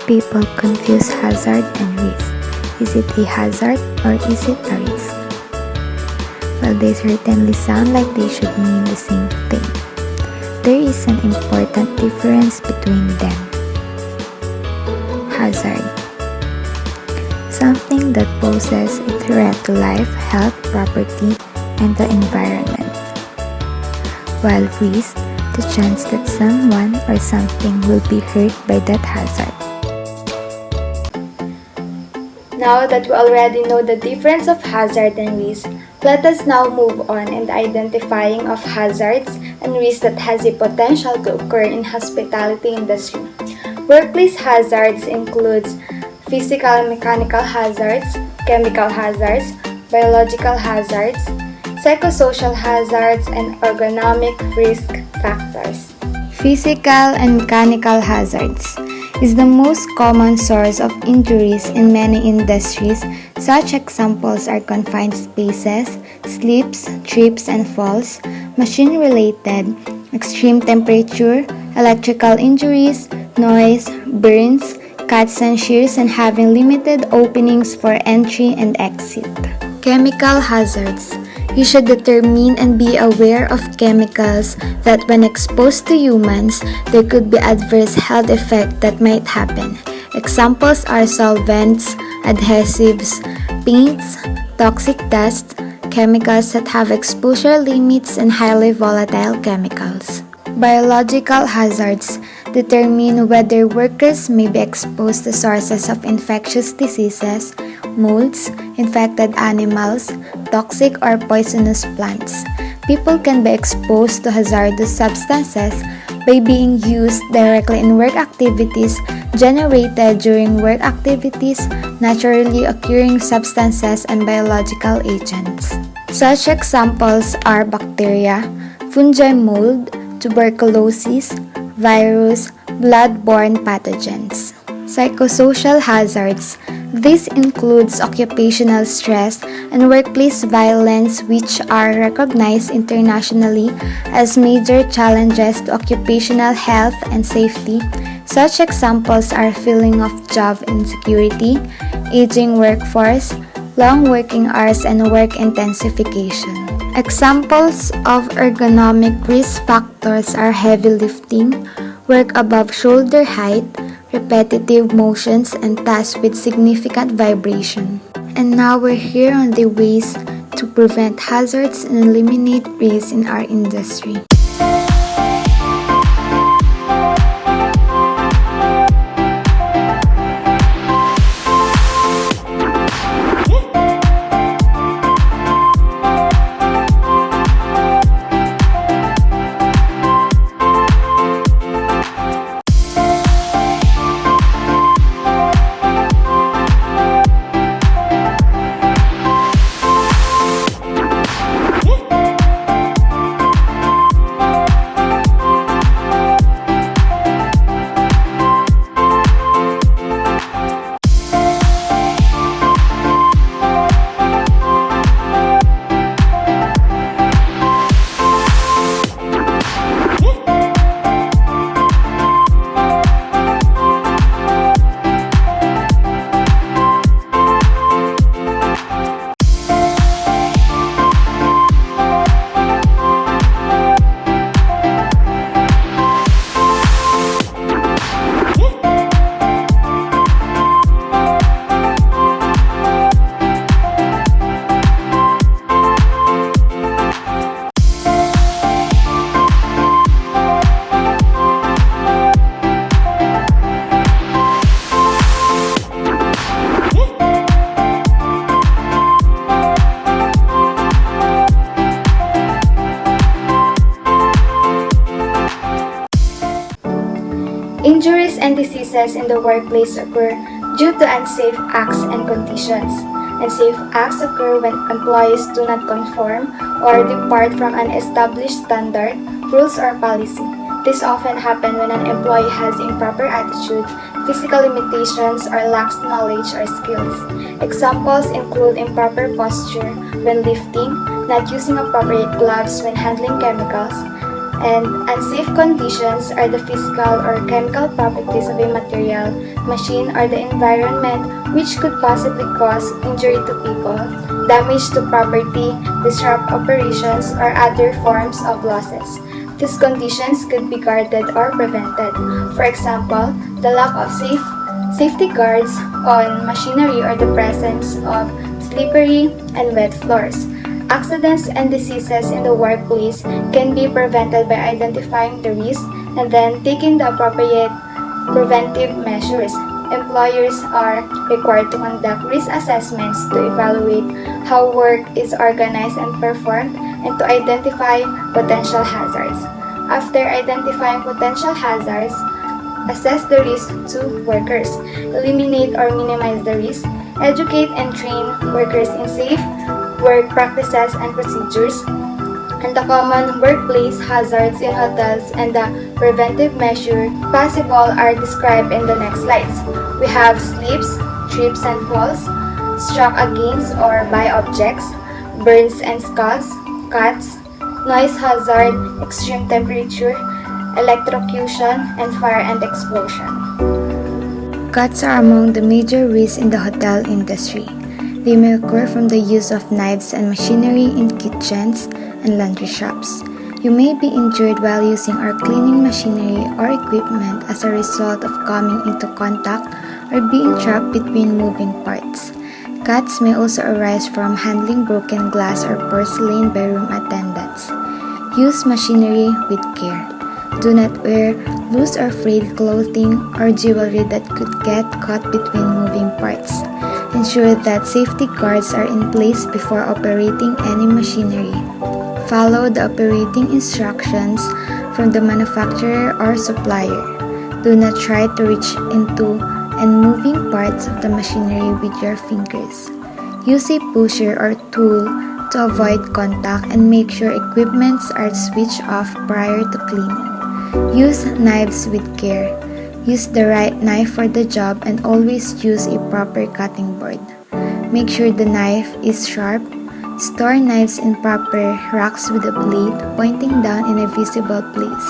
People confuse hazard and risk. Is it a hazard or is it a risk? Well, they certainly sound like they should mean the same thing. There is an important difference between them. Hazard. Something that poses a threat to life, health, property, and the environment. While risk, the chance that someone or something will be hurt by that hazard. Now that we already know the difference of hazard and risk, let us now move on in the identifying of hazards and risks that has a potential to occur in hospitality industry. Workplace hazards includes physical and mechanical hazards, chemical hazards, biological hazards, psychosocial hazards, and ergonomic risk factors. Physical and mechanical hazards is the most common source of injuries in many industries. Such examples are confined spaces, slips, trips and falls, machine-related, extreme temperature, electrical injuries, noise, burns, cuts and shears, and having limited openings for entry and exit. Chemical hazards. You should determine and be aware of chemicals that when exposed to humans, there could be adverse health effects that might happen. Examples are solvents, adhesives, paints, toxic dust, chemicals that have exposure limits, and highly volatile chemicals. Biological hazards determine whether workers may be exposed to sources of infectious diseases, molds, infected animals, toxic or poisonous plants. People can be exposed to hazardous substances by being used directly in work activities, generated during work activities, naturally occurring substances, and biological agents. Such examples are bacteria, fungi, mold, tuberculosis, virus, blood-borne pathogens. Psychosocial hazards. This includes occupational stress and workplace violence, which are recognized internationally as major challenges to occupational health and safety. Such examples are feeling of job insecurity, aging workforce, long working hours, and work intensification. Examples of ergonomic risk factors are heavy lifting, work above shoulder height, repetitive motions, and tasks with significant vibration. And now we're here on the ways to prevent hazards and eliminate risks in our industry. Injuries and diseases in the workplace occur due to unsafe acts and conditions. Unsafe acts occur when employees do not conform or depart from an established standard, rules, or policy. This often happens when an employee has improper attitude, physical limitations, or lacks knowledge or skills. Examples include improper posture when lifting, not using appropriate gloves when handling chemicals, And unsafe conditions are the physical or chemical properties of a material, machine, or the environment which could possibly cause injury to people, damage to property, disrupt operations, or other forms of losses. These conditions could be guarded or prevented. For example, the lack of safety guards on machinery or the presence of slippery and wet floors. Accidents and diseases in the workplace can be prevented by identifying the risk and then taking the appropriate preventive measures. Employers are required to conduct risk assessments to evaluate how work is organized and performed and to identify potential hazards. After identifying potential hazards, assess the risk to workers, eliminate or minimize the risk, educate and train workers in safe work practices and procedures, and the common workplace hazards in hotels and the preventive measures possible are described in the next slides. We have slips, trips and falls, struck against or by objects, burns and scalds, cuts, noise hazard, extreme temperature, electrocution, and fire and explosion. Cuts are among the major risks in the hotel industry. They may occur from the use of knives and machinery in kitchens and laundry shops. You may be injured while using or cleaning machinery or equipment as a result of coming into contact or being trapped between moving parts. Cuts may also arise from handling broken glass or porcelain by room attendants. Use machinery with care. Do not wear loose or frayed clothing or jewelry that could get caught between moving parts. Ensure that safety guards are in place before operating any machinery. Follow the operating instructions from the manufacturer or supplier. Do not try to reach into and moving parts of the machinery with your fingers. Use a pusher or tool to avoid contact and make sure equipments are switched off prior to cleaning. Use knives with care. Use the right knife for the job and always use a proper cutting board. Make sure the knife is sharp. Store knives in proper racks with a blade pointing down in a visible place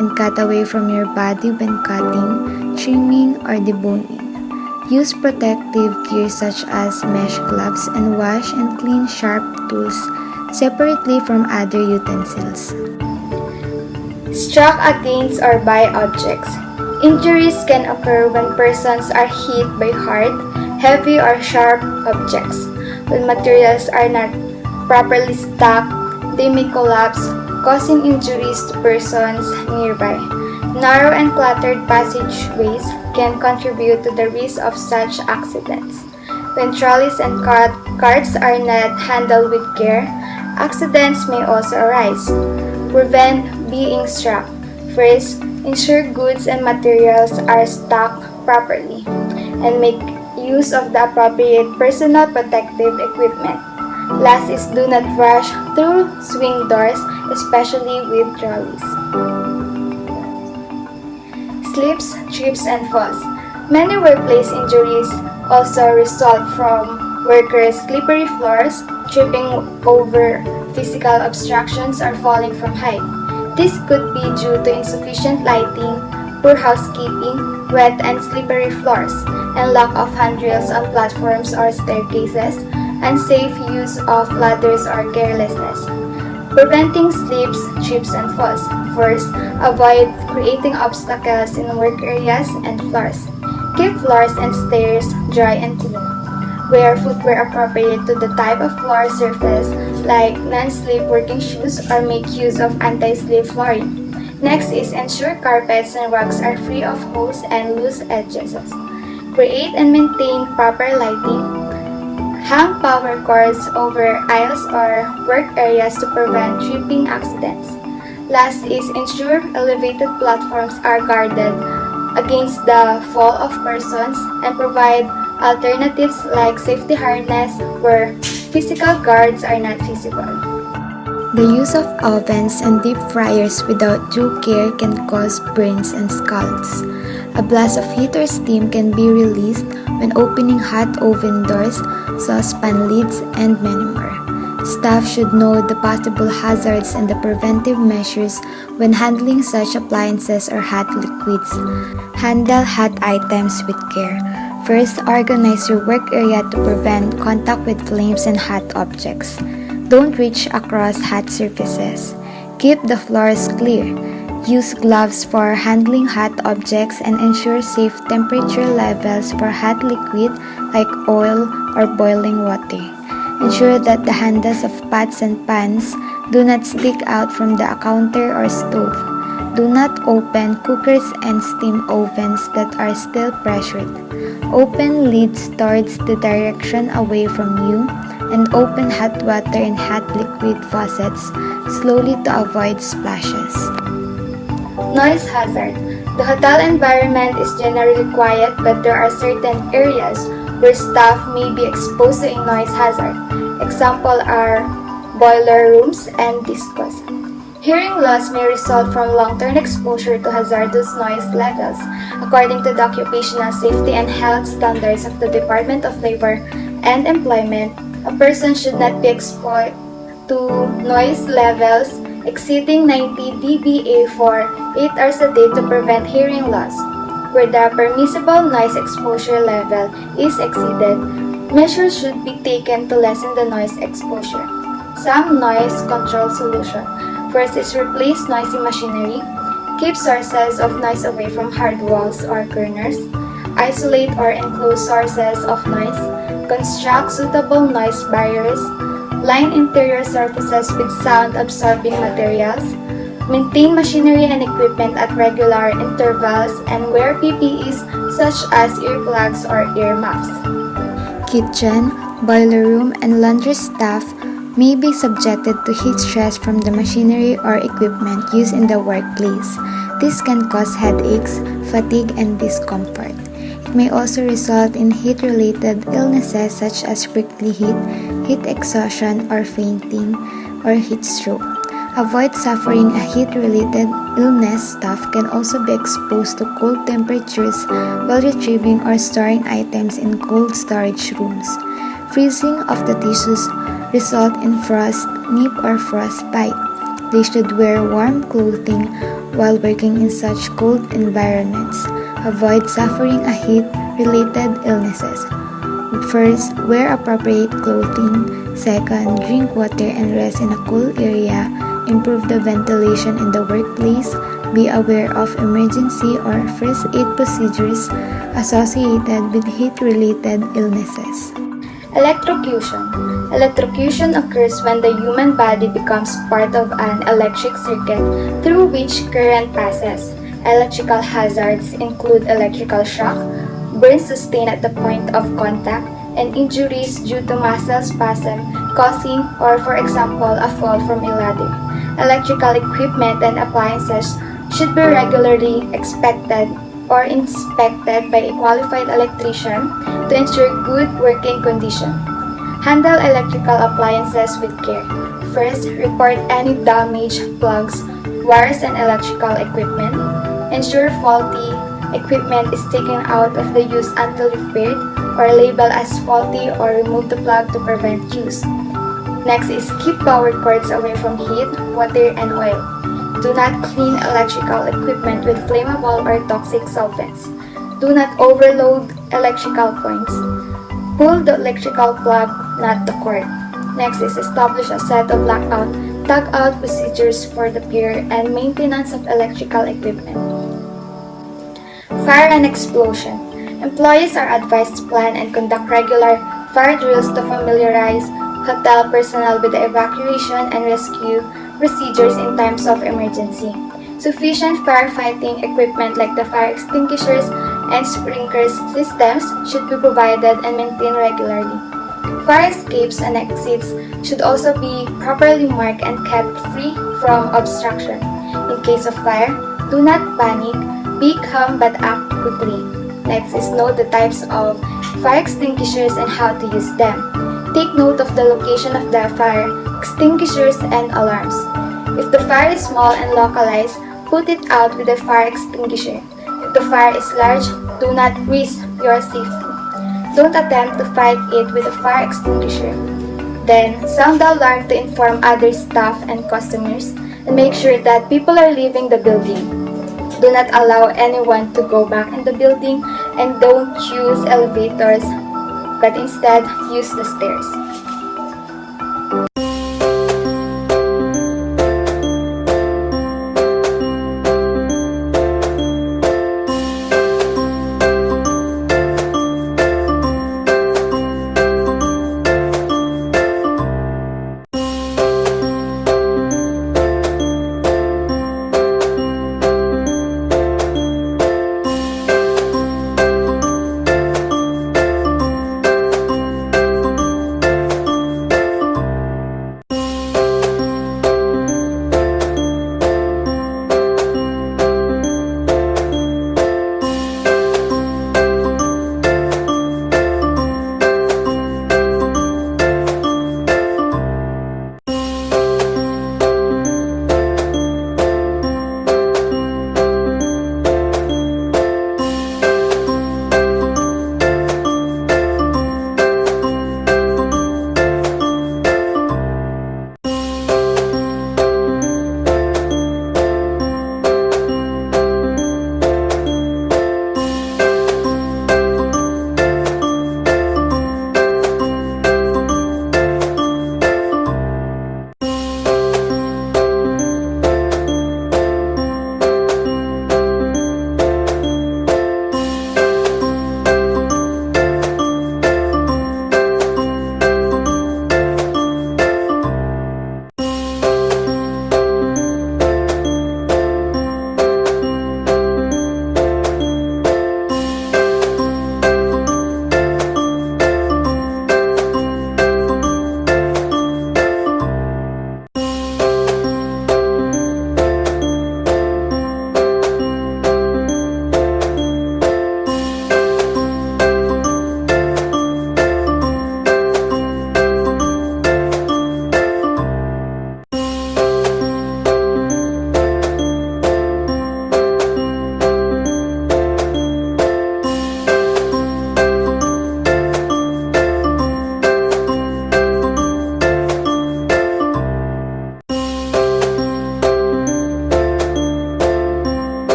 and cut away from your body when cutting, trimming, or deboning. Use protective gear such as mesh gloves and wash and clean sharp tools separately from other utensils. Struck against or by objects. Injuries can occur when persons are hit by hard, heavy, or sharp objects. When materials are not properly stacked, they may collapse, causing injuries to persons nearby. Narrow and cluttered passageways can contribute to the risk of such accidents. When trolleys and carts are not handled with care, accidents may also arise. Prevent being struck. First, ensure goods and materials are stocked properly and make use of the appropriate personal protective equipment. Last is do not rush through swing doors, especially with trolleys. Slips, trips, and falls. Many workplace injuries also result from workers' slippery floors, tripping over physical obstructions, or falling from height. This could be due to insufficient lighting, poor housekeeping, wet and slippery floors, and lack of handrails on platforms or staircases, unsafe use of ladders or carelessness. Preventing slips, trips, and falls. First, avoid creating obstacles in work areas and floors. Keep floors and stairs dry and clean. Wear footwear appropriate to the type of floor surface like non-slip working shoes or make use of anti-slip flooring. Next is ensure carpets and rugs are free of holes and loose edges. Create and maintain proper lighting. Hang power cords over aisles or work areas to prevent tripping accidents. Last is ensure elevated platforms are guarded against the fall of persons and provide alternatives like safety harness where physical guards are not visible. The use of ovens and deep fryers without due care can cause burns and scalds. A blast of heat or steam can be released when opening hot oven doors, saucepan lids, and many more. Staff should know the possible hazards and the preventive measures when handling such appliances or hot liquids. Handle hot items with care. First, organize your work area to prevent contact with flames and hot objects. Don't reach across hot surfaces. Keep the floors clear. Use gloves for handling hot objects and ensure safe temperature levels for hot liquid like oil or boiling water. Ensure that the handles of pots and pans do not stick out from the counter or stove. Do not open cookers and steam ovens that are still pressured. Open lids towards the direction away from you and open hot water and hot liquid faucets slowly to avoid splashes. Noise hazard. The hotel environment is generally quiet, but there are certain areas where staff may be exposed to a noise hazard. Example are boiler rooms and discos. Hearing loss may result from long-term exposure to hazardous noise levels. According to the Occupational Safety and Health Standards of the Department of Labor and Employment, a person should not be exposed to noise levels exceeding 90 dBA for 8 hours a day to prevent hearing loss. Where the permissible noise exposure level is exceeded, measures should be taken to lessen the noise exposure. Some noise control solution. First is replace noisy machinery. Keep sources of noise away from hard walls or corners. Isolate or enclose sources of noise. Construct suitable noise barriers. Line interior surfaces with sound-absorbing materials. Maintain machinery and equipment at regular intervals and wear PPEs such as earplugs or ear muffs. Kitchen, boiler room, and laundry staff may be subjected to heat stress from the machinery or equipment used in the workplace. This can cause headaches, fatigue, and discomfort. It may also result in heat-related illnesses such as prickly heat exhaustion, or fainting, or heat stroke. Avoid suffering a heat-related illness. Staff can also be exposed to cold temperatures while retrieving or storing items in cold storage rooms. Freezing of the tissues result in frost, nip, or frostbite. They should wear warm clothing while working in such cold environments. Avoid suffering a heat-related illnesses. First, wear appropriate clothing. Second, drink water and rest in a cool area. Improve the ventilation in the workplace. Be aware of emergency or first aid procedures associated with heat-related illnesses. Electrocution. Electrocution occurs when the human body becomes part of an electric circuit through which current passes. Electrical hazards include electrical shock, burns sustained at the point of contact, and injuries due to muscle spasm causing, or for example, a fall from a ladder. Electrical equipment and appliances should be regularly inspected by a qualified electrician to ensure good working condition. Handle electrical appliances with care. First, report any damaged plugs, wires, and electrical equipment. Ensure faulty equipment is taken out of the use until repaired or labeled as faulty or remove the plug to prevent use. Next is keep power cords away from heat, water, and oil. Do not clean electrical equipment with flammable or toxic solvents. Do not overload electrical points. Pull the electrical plug, not the cord. Next is establish a set of lockout, tug-out procedures for the repair and maintenance of electrical equipment. Fire and explosion. Employees are advised to plan and conduct regular fire drills to familiarize hotel personnel with the evacuation and rescue procedures in times of emergency. Sufficient firefighting equipment like the fire extinguishers and sprinkler systems should be provided and maintained regularly. Fire escapes and exits should also be properly marked and kept free from obstruction. In case of fire, do not panic, be calm but act quickly. Next is note the types of fire extinguishers and how to use them. Take note of the location of the fire extinguishers and alarms. If the fire is small and localized, put it out with a fire extinguisher. If the fire is large, do not risk your safety. Don't attempt to fight it with a fire extinguisher. Then, sound the alarm to inform other staff and customers and make sure that people are leaving the building. Do not allow anyone to go back in the building and don't use elevators, but instead use the stairs.